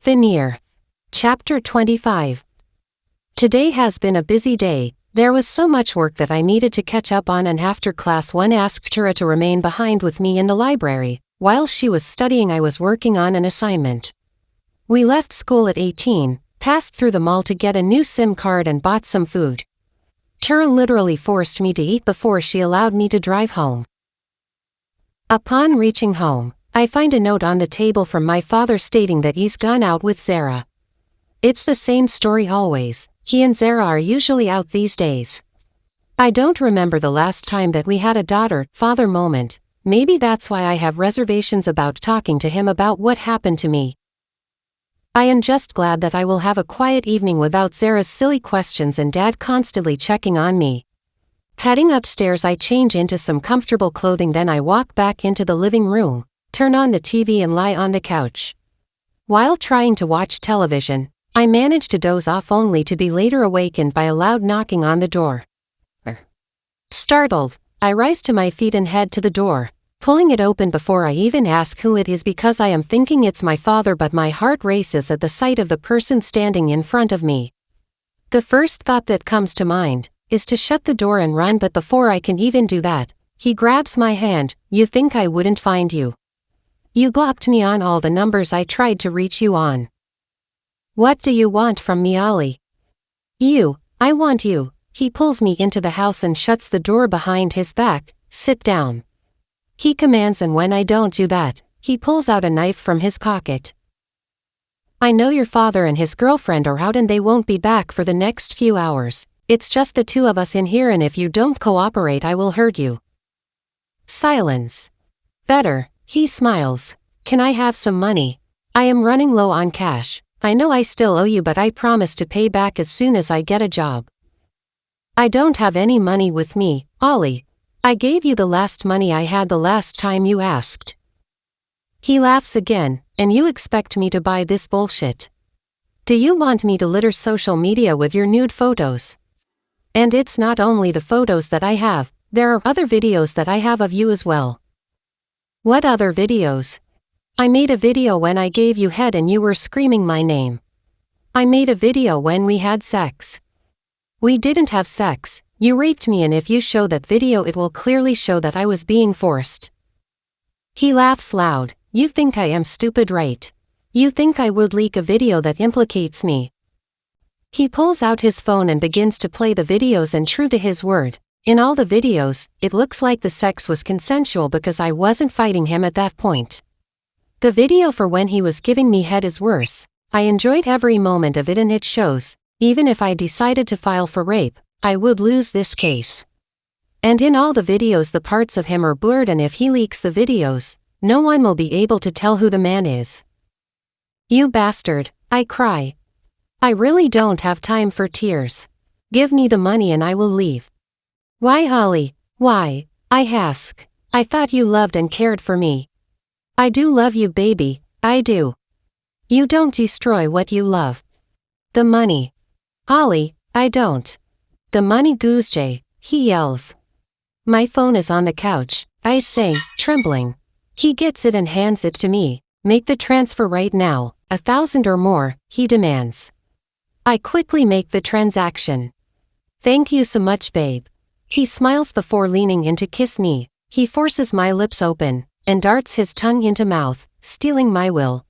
Veneer. Chapter 25. Today has been a busy day. There was so much work that I needed to catch up on, and after class 1 asked Tura to remain behind with me in the library. While she was studying, I was working on an assignment. We left school at 18, passed through the mall to get a new SIM card and bought some food. Tura literally forced me to eat before she allowed me to drive home. Upon reaching home, I find a note on the table from my father stating that he's gone out with Zara. It's the same story always. He and Zara are usually out these days. I don't remember the last time that we had a daughter-father moment. Maybe that's why I have reservations about talking to him about what happened to me. I am just glad that I will have a quiet evening without Zara's silly questions and Dad constantly checking on me. Heading upstairs, I change into some comfortable clothing, then I walk back into the living room, turn on the TV and lie on the couch. While trying to watch television, I manage to doze off only to be later awakened by a loud knocking on the door. Startled, I rise to my feet and head to the door, pulling it open before I even ask who it is because I am thinking it's my father, but my heart races at the sight of the person standing in front of me. The first thought that comes to mind is to shut the door and run, but before I can even do that, he grabs my hand. "You think I wouldn't find you? You blocked me on all the numbers I tried to reach you on. What do you want from me, Ollie?" I want you." He pulls me into the house and shuts the door behind his back. "Sit down," he commands, and when I don't do that, he pulls out a knife from his pocket. "I know your father and his girlfriend are out and they won't be back for the next few hours. It's just the two of us in here, and if you don't cooperate I will hurt you." Silence. "Better," he smiles. "Can I have some money? I am running low on cash. I know I still owe you, but I promise to pay back as soon as I get a job." "I don't have any money with me, Ollie. I gave you the last money I had the last time you asked." He laughs again. "And you expect me to buy this bullshit? Do you want me to litter social media with your nude photos? And it's not only the photos that I have, there are other videos that I have of you as well." "What other videos?" "I made a video when I gave you head and you were screaming my name. I made a video when we had sex. We didn't have sex, you raped me, and if you show that video it will clearly show that I was being forced." He laughs loud. "You think I am stupid, right? You think I would leak a video that implicates me?" He pulls out his phone and begins to play the videos, and true to his word, in all the videos, it looks like the sex was consensual because I wasn't fighting him at that point. The video for when he was giving me head is worse. I enjoyed every moment of it, and it shows, even if I decided to file for rape, I would lose this case. And in all the videos the parts of him are blurred, and if he leaks the videos, no one will be able to tell who the man is. "You bastard," I cry. I really don't have time for tears. "Give me the money and I will leave." "Why, Ollie? Why?" I ask. "I thought you loved and cared for me." "I do love you, baby, I do." "You don't destroy what you love." "The money." "Ollie, I don't." "The money, Goosejay," he yells. My phone is on the couch, I say, trembling. He gets it and hands it to me. "Make the transfer right now, 1,000 or more," he demands. I quickly make the transaction. "Thank you so much, babe." He smiles before leaning in to kiss me. He forces my lips open and darts his tongue into mouth, stealing my will.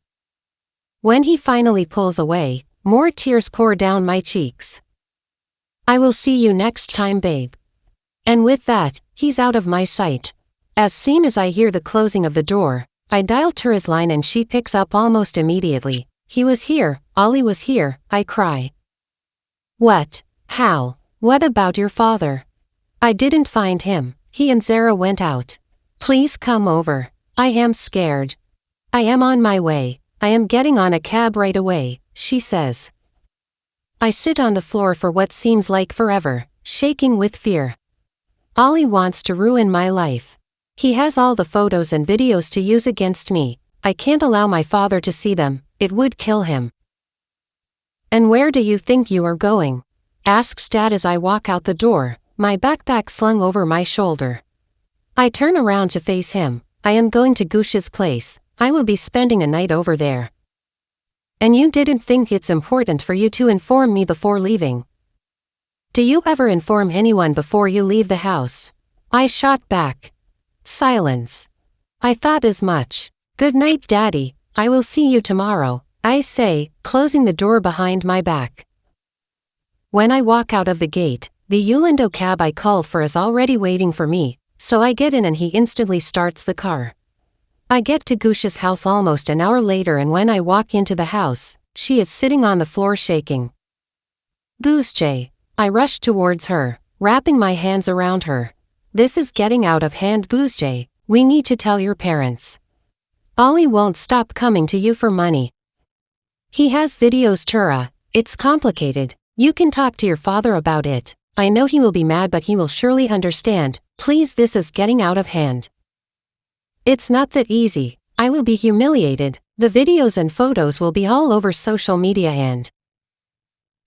When he finally pulls away, more tears pour down my cheeks. "I will see you next time, babe." And with that, he's out of my sight. As soon as I hear the closing of the door, I dial Tura's line and she picks up almost immediately. "He was here, Ollie was here," I cry. "What? How? What about your father?" "I didn't find him. He and Zara went out. Please come over. I am scared." "I am on my way. I am getting on a cab right away," she says. I sit on the floor for what seems like forever, shaking with fear. Ollie wants to ruin my life. He has all the photos and videos to use against me. I can't allow my father to see them, it would kill him. "And where do you think you are going?" asks Dad as I walk out the door, my backpack slung over my shoulder. I turn around to face him. "I am going to Goosh's place. I will be spending a night over there." And you didn't think it's important for you to inform me before leaving. Do you ever inform anyone before you leave the house? I shot back. Silence. I thought as much. Good night, Daddy. I will see you tomorrow, I say, closing the door behind my back. When I walk out of the gate, the Yolando cab I call for is already waiting for me, so I get in and he instantly starts the car. I get to Gusha's house almost an hour later, and when I walk into the house, she is sitting on the floor shaking. Gusje. I rush towards her, wrapping my hands around her. This is getting out of hand, Gusje. We need to tell your parents. Ali won't stop coming to you for money. He has videos, Tura. It's complicated. You can talk to your father about it. I know he will be mad, but he will surely understand. Please, this is getting out of hand. It's not that easy. I will be humiliated. The videos and photos will be all over social media and...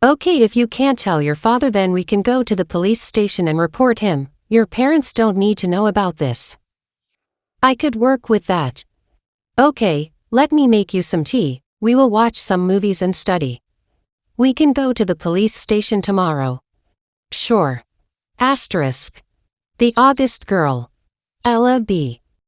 Okay, if you can't tell your father, then we can go to the police station and report him. Your parents don't need to know about this. I could work with that. Okay, let me make you some tea. We will watch some movies and study. We can go to the police station tomorrow. Sure. Asterisk. The August girl. Ella B.